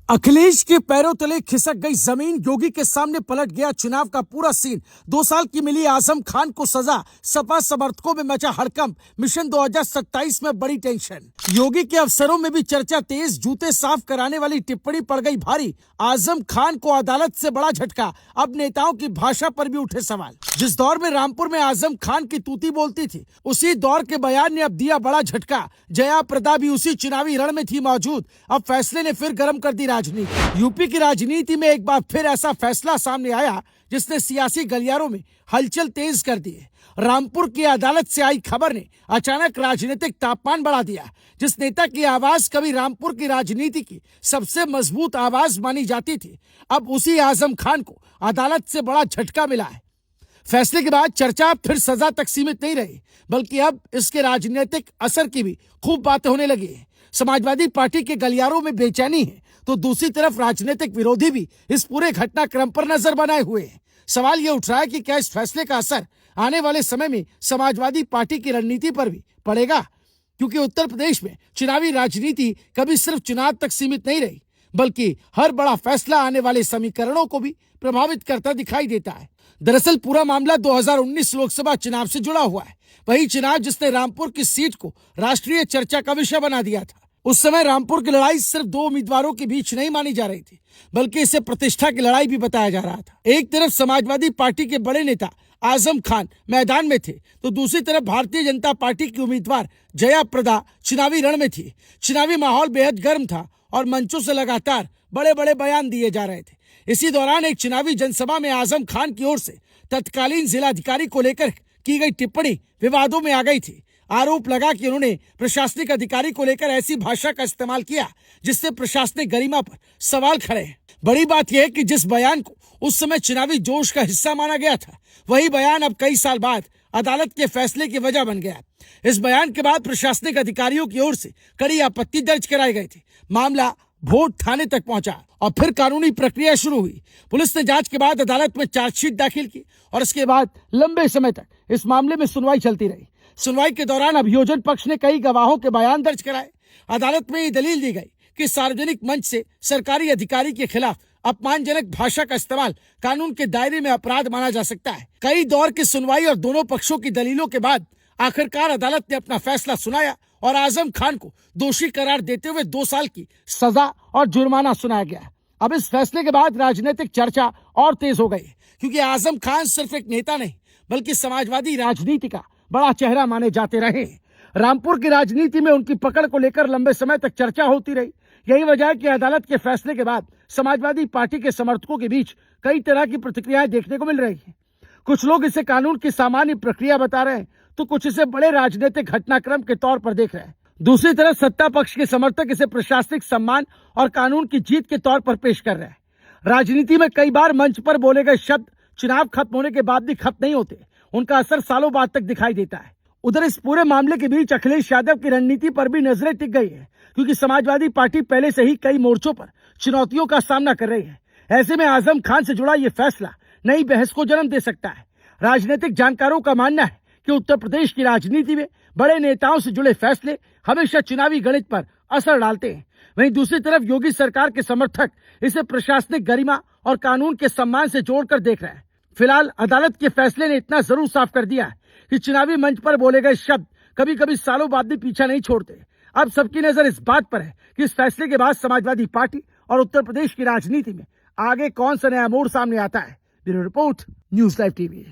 अखिलेश के पैरों तले खिसक गई जमीन, योगी के सामने पलट गया चुनाव का पूरा सीन। 2 साल की मिली आजम खान को सजा, सपा समर्थकों में मचा हड़कंप, मिशन 2027 में बड़ी टेंशन। योगी के अफसरों में भी चर्चा तेज, जूते साफ कराने वाली टिप्पणी पड़ गई भारी। आजम खान को अदालत से बड़ा झटका, अब नेताओं की भाषा पर भी उठे सवाल। जिस दौर में रामपुर में आजम खान की तूती बोलती थी, उसी दौर के बयान ने अब दिया बड़ा झटका। जया प्रदा भी उसी चुनावी रण में थी मौजूद। अब फैसले ने फिर गर्म कर दी राजनीति। यूपी की राजनीति में एक बार फिर ऐसा फैसला सामने आया जिसने सियासी गलियारों में हलचल तेज कर दी है। रामपुर की अदालत से आई खबर ने अचानक राजनीतिक तापमान बढ़ा दिया। जिस नेता की आवाज कभी रामपुर की राजनीति की सबसे मजबूत आवाज मानी जाती थी, अब उसी आजम खान को अदालत से बड़ा झटका मिला है। फैसले के बाद चर्चा फिर सजा तक सीमित नहीं रही, बल्कि अब इसके राजनीतिक असर की भी खूब बातें होने लगी है। समाजवादी पार्टी के गलियारों में बेचैनी है, तो दूसरी तरफ राजनीतिक विरोधी भी इस पूरे घटनाक्रम पर नजर बनाए हुए हैं। सवाल यह उठ रहा है कि क्या इस फैसले का असर आने वाले समय में समाजवादी पार्टी की रणनीति पर भी पड़ेगा, क्योंकि उत्तर प्रदेश में चुनावी राजनीति कभी सिर्फ चुनाव तक सीमित नहीं रही, बल्कि हर बड़ा फैसला आने वाले समीकरणों को भी प्रभावित करता दिखाई देता है। दरअसल पूरा मामला 2019 लोकसभा चुनाव से जुड़ा हुआ है। वही चुनाव जिसने रामपुर की सीट को राष्ट्रीय चर्चा का विषय बना दिया था। उस समय रामपुर की लड़ाई सिर्फ 2 उम्मीदवारों के बीच नहीं मानी जा रही थी, बल्कि इसे प्रतिष्ठा की लड़ाई भी बताया जा रहा था। एक तरफ समाजवादी पार्टी के बड़े नेता आजम खान मैदान में थे, तो दूसरी तरफ भारतीय जनता पार्टी की उम्मीदवार जया प्रदा चुनावी रण में थी। चुनावी माहौल बेहद गर्म था और मंचों से लगातार बड़े बड़े बयान दिए जा रहे थे। इसी दौरान एक चुनावी जनसभा में आजम खान की ओर से तत्कालीन जिलाधिकारी को लेकर की गई टिप्पणी विवादों में आ गई थी। आरोप लगा कि उन्होंने प्रशासनिक अधिकारी को लेकर ऐसी भाषा का इस्तेमाल किया जिससे प्रशासनिक गरिमा पर सवाल खड़े हैं। बड़ी बात यह है कि जिस बयान को उस समय चुनावी जोश का हिस्सा माना गया था, वही बयान अब कई साल बाद अदालत के फैसले की वजह बन गया। इस बयान के बाद प्रशासनिक अधिकारियों की ओर से कड़ी आपत्ति दर्ज कराई गई थी। मामला भोट थाने तक पहुंचा और फिर कानूनी प्रक्रिया शुरू हुई। पुलिस ने जांच के बाद अदालत में चार्जशीट दाखिल की और इसके बाद लंबे समय तक इस मामले में सुनवाई चलती रही। सुनवाई के दौरान अभियोजन पक्ष ने कई गवाहों के बयान दर्ज कराए। अदालत में ये दलील दी गई कि सार्वजनिक मंच से सरकारी अधिकारी के खिलाफ अपमानजनक भाषा का इस्तेमाल कानून के दायरे में अपराध माना जा सकता है। कई दौर की सुनवाई और दोनों पक्षों की दलीलों के बाद आखिरकार अदालत ने अपना फैसला सुनाया और आजम खान को दोषी करार देते हुए 2 साल की सजा और जुर्माना सुनाया गया। अब इस फैसले के बाद राजनीतिक चर्चा और तेज हो गई, क्योंकि आजम खान सिर्फ एक नेता नहीं, बल्कि समाजवादी राजनीति का बड़ा चेहरा माने जाते रहे। रामपुर की राजनीति में उनकी पकड़ को लेकर लंबे समय तक चर्चा होती रही। यही वजह है कि अदालत के फैसले के बाद समाजवादी पार्टी के समर्थकों के बीच कई तरह की प्रतिक्रियाएं देखने को मिल रही है। कुछ लोग इसे कानून की सामान्य प्रक्रिया बता रहे हैं, तो कुछ इसे बड़े राजनीतिक घटनाक्रम के तौर पर देख रहे हैं। दूसरी तरफ सत्ता पक्ष के समर्थक इसे प्रशासनिक सम्मान और कानून की जीत के तौर पर पेश कर रहे हैं। राजनीति में कई बार मंच पर बोले गए शब्द चुनाव खत्म होने के बाद भी खत्म नहीं होते, उनका असर सालों बाद तक दिखाई देता है। उधर इस पूरे मामले के बीच अखिलेश यादव की रणनीति पर भी नजरें टिक गई है, क्योंकि समाजवादी पार्टी पहले से ही कई मोर्चों पर चुनौतियों का सामना कर रही है। ऐसे में आजम खान से जुड़ा ये फैसला नई बहस को जन्म दे सकता है। राजनीतिक जानकारों का मानना है कि उत्तर प्रदेश की राजनीति में बड़े नेताओं से जुड़े फैसले हमेशा चुनावी गणित पर असर डालते हैं। वहीं दूसरी तरफ योगी सरकार के समर्थक इसे प्रशासनिक गरिमा और कानून के सम्मान से जोड़कर देख रहे हैं। फिलहाल अदालत के फैसले ने इतना जरूर साफ कर दिया कि चुनावी मंच पर बोले गए शब्द कभी कभी सालों बाद भी पीछा नहीं छोड़ते। अब सबकी नजर इस बात पर है कि इस फैसले के बाद समाजवादी पार्टी और उत्तर प्रदेश की राजनीति में आगे कौन सा नया मोड़ सामने आता है। Bureau report, news live TV.